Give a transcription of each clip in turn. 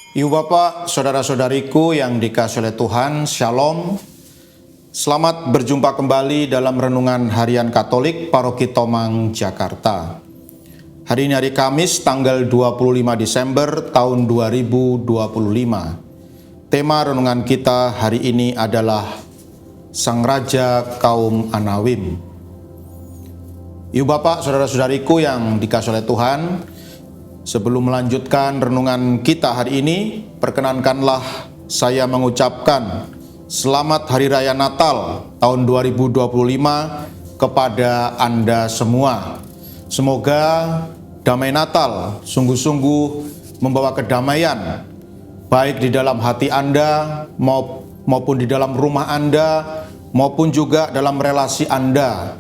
Ibu Bapak, saudara-saudariku yang dikasihi oleh Tuhan, Shalom. Selamat berjumpa kembali dalam Renungan Harian Katolik Paroki Tomang, Jakarta. Hari ini hari Kamis, tanggal 25 Desember tahun 2025. Tema renungan kita hari ini adalah Sang Raja Kaum Anawim. Ibu Bapak, saudara-saudariku yang dikasihi oleh Tuhan, sebelum melanjutkan renungan kita hari ini, perkenankanlah saya mengucapkan Selamat Hari Raya Natal tahun 2025 kepada Anda semua. Semoga damai Natal sungguh-sungguh membawa kedamaian, baik di dalam hati Anda maupun di dalam rumah Anda, maupun juga dalam relasi Anda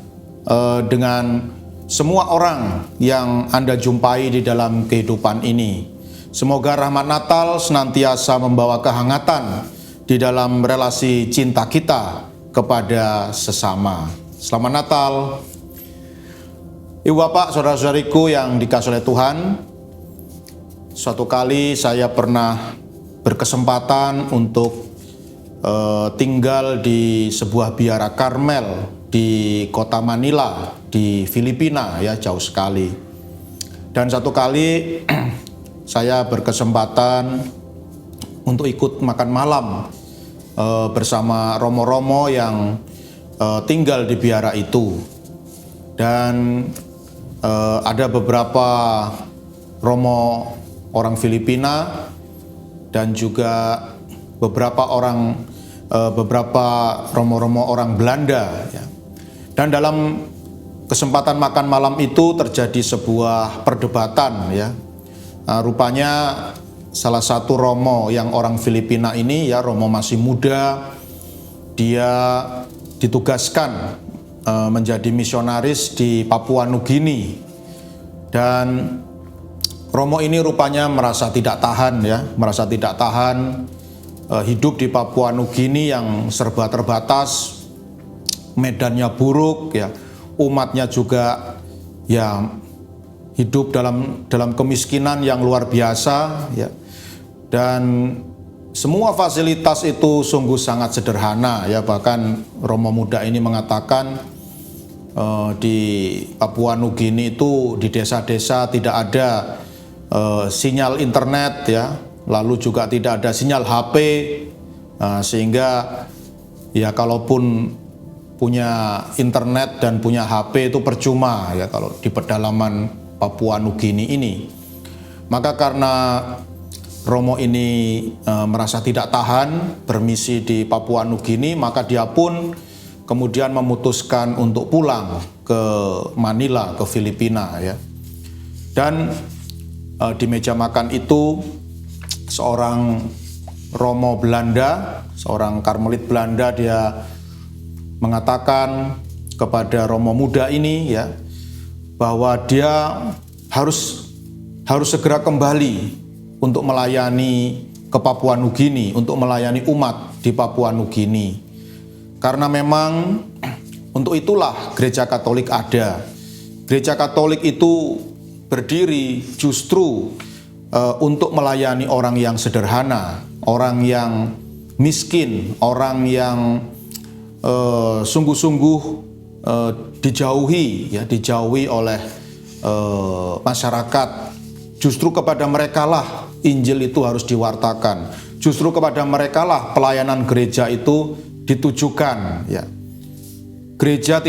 dengan semua orang yang Anda jumpai di dalam kehidupan ini. Semoga rahmat Natal senantiasa membawa kehangatan di dalam relasi cinta kita kepada sesama. Selamat Natal. Ibu Bapak, saudara-saudariku yang dikasihi oleh Tuhan, suatu kali saya pernah berkesempatan untuk tinggal di sebuah biara Karmel di kota Manila di Filipina, ya, jauh sekali. Dan satu kali saya berkesempatan untuk ikut makan malam bersama romo-romo yang tinggal di biara itu. Dan ada beberapa romo orang Filipina dan juga beberapa romo-romo orang Belanda, ya. Dan dalam kesempatan makan malam itu terjadi sebuah perdebatan, ya. Rupanya salah satu romo yang orang Filipina ini, ya, romo masih muda, dia ditugaskan menjadi misionaris di Papua Nugini. Dan romo ini rupanya merasa tidak tahan, ya, hidup di Papua Nugini yang serba terbatas, medannya buruk, ya, umatnya juga, ya, hidup dalam kemiskinan yang luar biasa, ya, dan semua fasilitas itu sungguh sangat sederhana, ya. Bahkan romo muda ini mengatakan di Papua Nugini itu di desa-desa tidak ada sinyal internet, ya, lalu juga tidak ada sinyal HP, sehingga, ya, kalaupun punya internet dan punya HP itu percuma, ya, kalau di pedalaman Papua Nugini ini. Maka karena romo ini merasa tidak tahan bermisi di Papua Nugini, maka dia pun kemudian memutuskan untuk pulang ke Manila, ke Filipina, ya. Dan di meja makan itu seorang romo Belanda, seorang Karmelit Belanda, dia mengatakan kepada romo muda ini, ya, bahwa dia harus segera kembali untuk melayani ke Papua Nugini, untuk melayani umat di Papua Nugini. Karena memang untuk itulah gereja Katolik ada. Gereja Katolik itu berdiri justru untuk melayani orang yang sederhana, orang yang miskin, orang yang sungguh-sungguh dijauhi oleh masyarakat. Justru kepada merekalah Injil itu harus diwartakan. Justru kepada merekalah pelayanan gereja itu ditujukan, ya. Gereja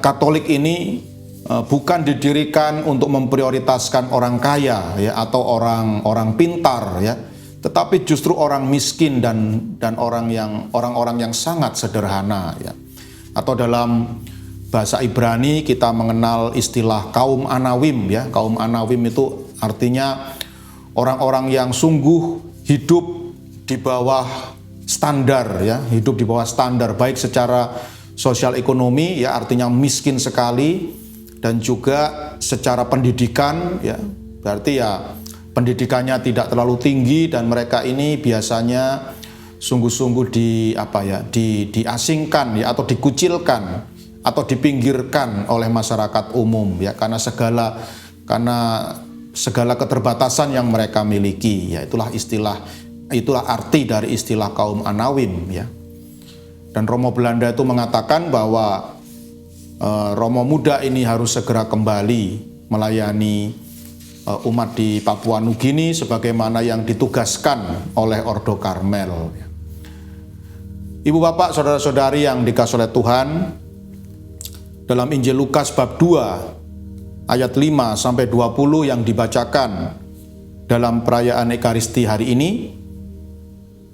Katolik ini bukan didirikan untuk memprioritaskan orang kaya, ya, atau orang pintar, ya, tetapi justru orang miskin dan orang-orang yang sangat sederhana, ya. Atau dalam bahasa Ibrani kita mengenal istilah kaum Anawim, ya. Kaum Anawim itu artinya orang-orang yang sungguh hidup di bawah standar, ya, hidup di bawah standar baik secara sosial ekonomi, ya, artinya miskin sekali, dan juga secara pendidikan, ya, berarti, ya, pendidikannya tidak terlalu tinggi, dan mereka ini biasanya sungguh-sungguh diasingkan, ya, atau dikucilkan atau dipinggirkan oleh masyarakat umum, ya, karena segala keterbatasan yang mereka miliki. Ya, itulah arti dari istilah kaum Anawim, ya. Dan Romo Belanda itu mengatakan bahwa Romo muda ini harus segera kembali melayani umat di Papua Nugini sebagaimana yang ditugaskan oleh Ordo Karmel. Ibu bapak, saudara-saudari yang dikasihi oleh Tuhan, dalam Injil Lukas bab 2 ayat 5 sampai 20 yang dibacakan dalam perayaan Ekaristi hari ini,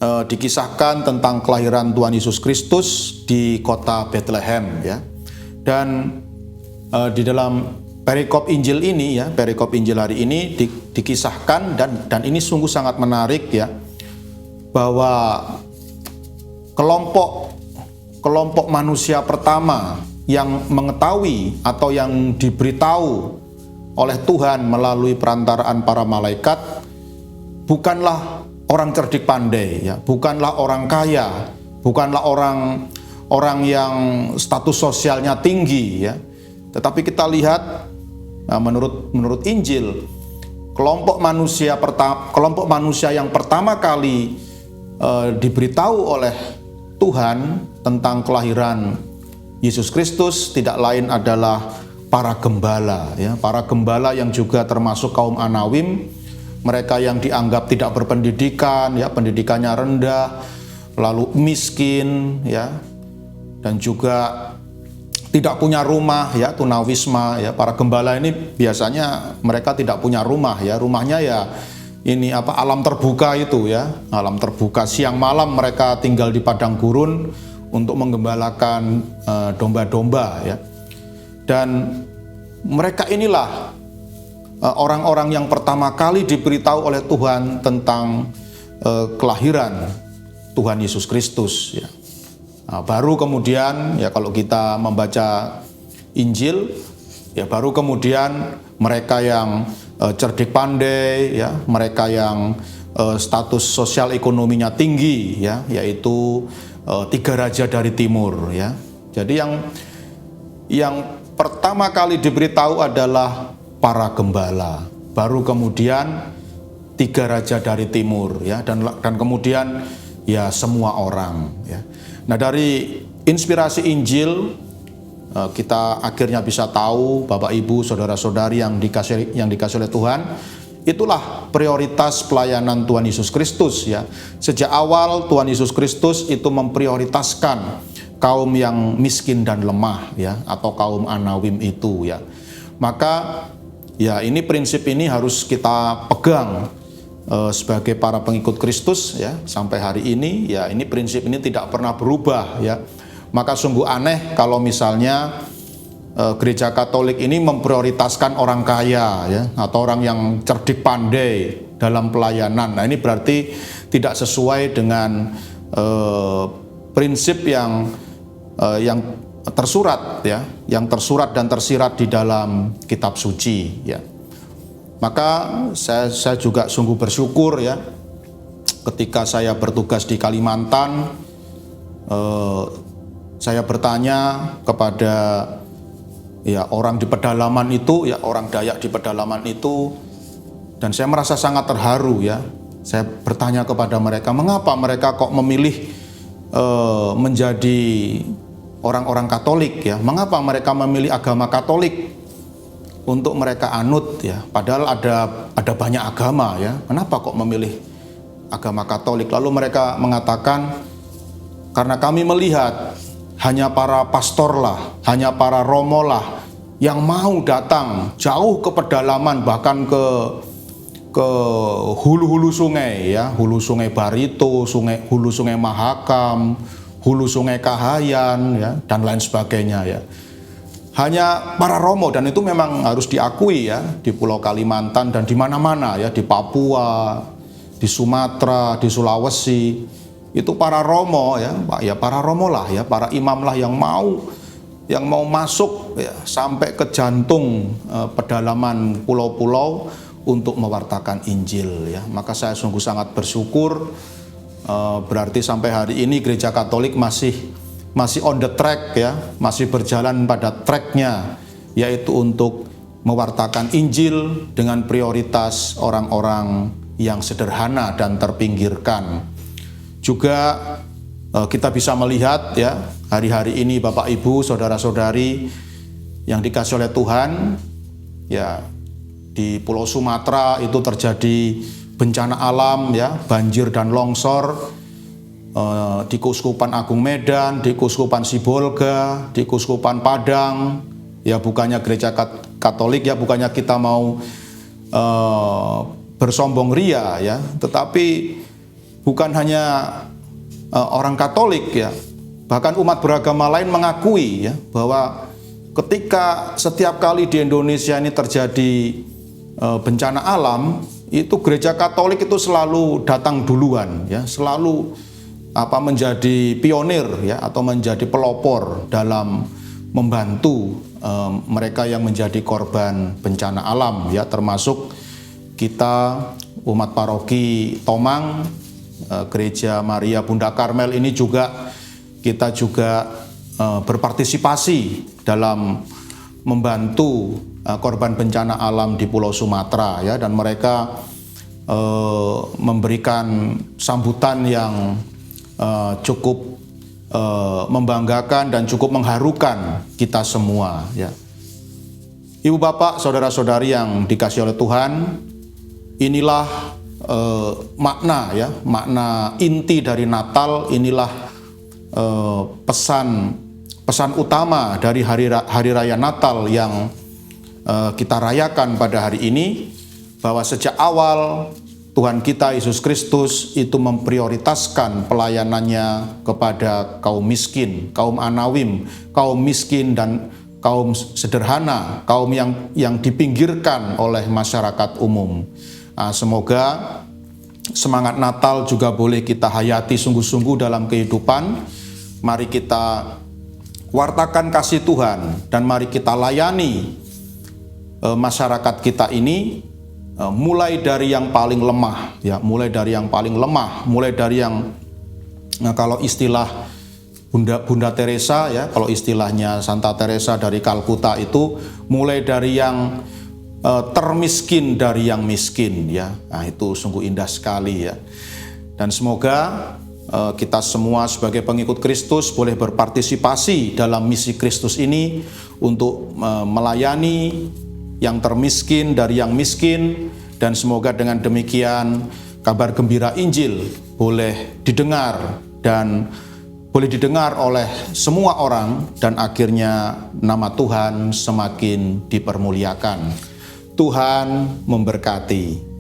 dikisahkan tentang kelahiran Tuhan Yesus Kristus di kota Bethlehem, ya. Dan di dalam perikop Injil ini, ya, perikop Injil hari ini dikisahkan dan ini sungguh sangat menarik, ya, bahwa kelompok manusia pertama yang mengetahui atau yang diberitahu oleh Tuhan melalui perantaraan para malaikat bukanlah orang cerdik pandai, ya, bukanlah orang kaya, bukanlah orang yang status sosialnya tinggi, ya. Tetapi kita lihat, nah, menurut Injil, kelompok manusia yang pertama kali diberitahu oleh Tuhan tentang kelahiran Yesus Kristus tidak lain adalah para gembala, ya, para gembala yang juga termasuk kaum Anawim, mereka yang dianggap tidak berpendidikan, ya, pendidikannya rendah, lalu miskin, ya, dan juga tidak punya rumah, ya, tunawisma, ya. Para gembala ini biasanya mereka tidak punya rumah, ya, rumahnya ya ini alam terbuka itu, ya, alam terbuka. Siang malam mereka tinggal di padang gurun untuk menggembalakan domba-domba, ya. Dan mereka inilah orang-orang yang pertama kali diberitahu oleh Tuhan tentang kelahiran Tuhan Yesus Kristus, ya. Nah, baru kemudian, ya, kalau kita membaca Injil, ya, baru kemudian mereka yang cerdik pandai, ya, mereka yang status sosial ekonominya tinggi, ya, yaitu 3 raja dari timur, ya. Jadi yang pertama kali diberitahu adalah para gembala, baru kemudian 3 raja dari timur, ya, dan kemudian ya semua orang, ya. Nah, dari inspirasi Injil kita akhirnya bisa tahu, Bapak Ibu, saudara-saudari yang dikasihi oleh Tuhan, itulah prioritas pelayanan Tuhan Yesus Kristus, ya. Sejak awal Tuhan Yesus Kristus itu memprioritaskan kaum yang miskin dan lemah, ya, atau kaum Anawim itu, ya. Maka ya prinsip ini harus kita pegang sebagai para pengikut Kristus, ya, sampai hari ini, ya, ini prinsip ini tidak pernah berubah, ya. Maka sungguh aneh kalau misalnya Gereja Katolik ini memprioritaskan orang kaya, ya, atau orang yang cerdik pandai dalam pelayanan. Nah, ini berarti tidak sesuai dengan prinsip yang tersurat, ya, yang tersurat dan tersirat di dalam kitab suci, ya. Maka saya juga sungguh bersyukur, ya, ketika saya bertugas di Kalimantan, saya bertanya kepada, ya, orang di pedalaman itu, ya, orang Dayak di pedalaman itu, dan saya merasa sangat terharu, ya. Saya bertanya kepada mereka, mengapa mereka kok memilih menjadi orang-orang Katolik, ya? Mengapa mereka memilih agama Katolik untuk mereka anut, ya? Padahal ada banyak agama, ya. Kenapa kok memilih agama Katolik? Lalu mereka mengatakan, karena kami melihat hanya para pastor lah, hanya para romo lah yang mau datang jauh ke pedalaman, bahkan ke hulu-hulu sungai, ya, hulu sungai Barito, hulu sungai Mahakam, hulu sungai Kahayan, ya, dan lain sebagainya, ya. Hanya para romo, dan itu memang harus diakui, ya, di Pulau Kalimantan dan di mana-mana, ya, di Papua, di Sumatera, di Sulawesi, itu para romo, ya para romo lah, ya, para imam lah yang mau masuk, ya, sampai ke jantung pedalaman pulau-pulau untuk mewartakan Injil, ya. Maka saya sungguh sangat bersyukur, berarti sampai hari ini Gereja Katolik masih on the track, ya, masih berjalan pada tracknya, yaitu untuk mewartakan Injil dengan prioritas orang-orang yang sederhana dan terpinggirkan. Juga kita bisa melihat ya, hari-hari ini Bapak Ibu, saudara-saudari yang dikasih oleh Tuhan, ya di Pulau Sumatera itu terjadi bencana alam ya, banjir dan longsor, di Keuskupan Agung Medan, di Keuskupan Sibolga, di Keuskupan Padang, ya bukannya gereja Katolik ya, bukannya kita mau bersombong ria ya, tetapi bukan hanya orang Katolik ya, bahkan umat beragama lain mengakui ya bahwa ketika setiap kali di Indonesia ini terjadi bencana alam, itu gereja Katolik itu selalu datang duluan ya, selalu menjadi pionir ya, atau menjadi pelopor dalam membantu mereka yang menjadi korban bencana alam ya, termasuk kita umat paroki Tomang, Gereja Maria Bunda Karmel ini juga kita juga berpartisipasi dalam membantu korban bencana alam di Pulau Sumatera ya, dan mereka memberikan sambutan yang cukup membanggakan dan cukup mengharukan kita semua ya. Ibu bapak, saudara-saudari yang dikasihi oleh Tuhan, inilah makna ya, makna inti dari Natal, inilah pesan utama dari hari raya Natal yang kita rayakan pada hari ini, bahwa sejak awal Tuhan kita Yesus Kristus itu memprioritaskan pelayanannya kepada kaum miskin, kaum anawim, kaum miskin dan kaum sederhana, kaum yang dipinggirkan oleh masyarakat umum. Semoga semangat Natal juga boleh kita hayati sungguh-sungguh dalam kehidupan. Mari kita wartakan kasih Tuhan dan mari kita layani masyarakat kita ini, mulai dari yang paling lemah ya, mulai dari yang kalau istilah Bunda Teresa ya, kalau istilahnya Santa Teresa dari Kalkuta itu mulai dari yang termiskin dari yang miskin ya. Nah, itu sungguh indah sekali ya. Dan semoga kita semua sebagai pengikut Kristus boleh berpartisipasi dalam misi Kristus ini untuk melayani yang termiskin dari yang miskin, dan semoga dengan demikian kabar gembira Injil boleh didengar oleh semua orang, dan akhirnya nama Tuhan semakin dipermuliakan. Tuhan memberkati.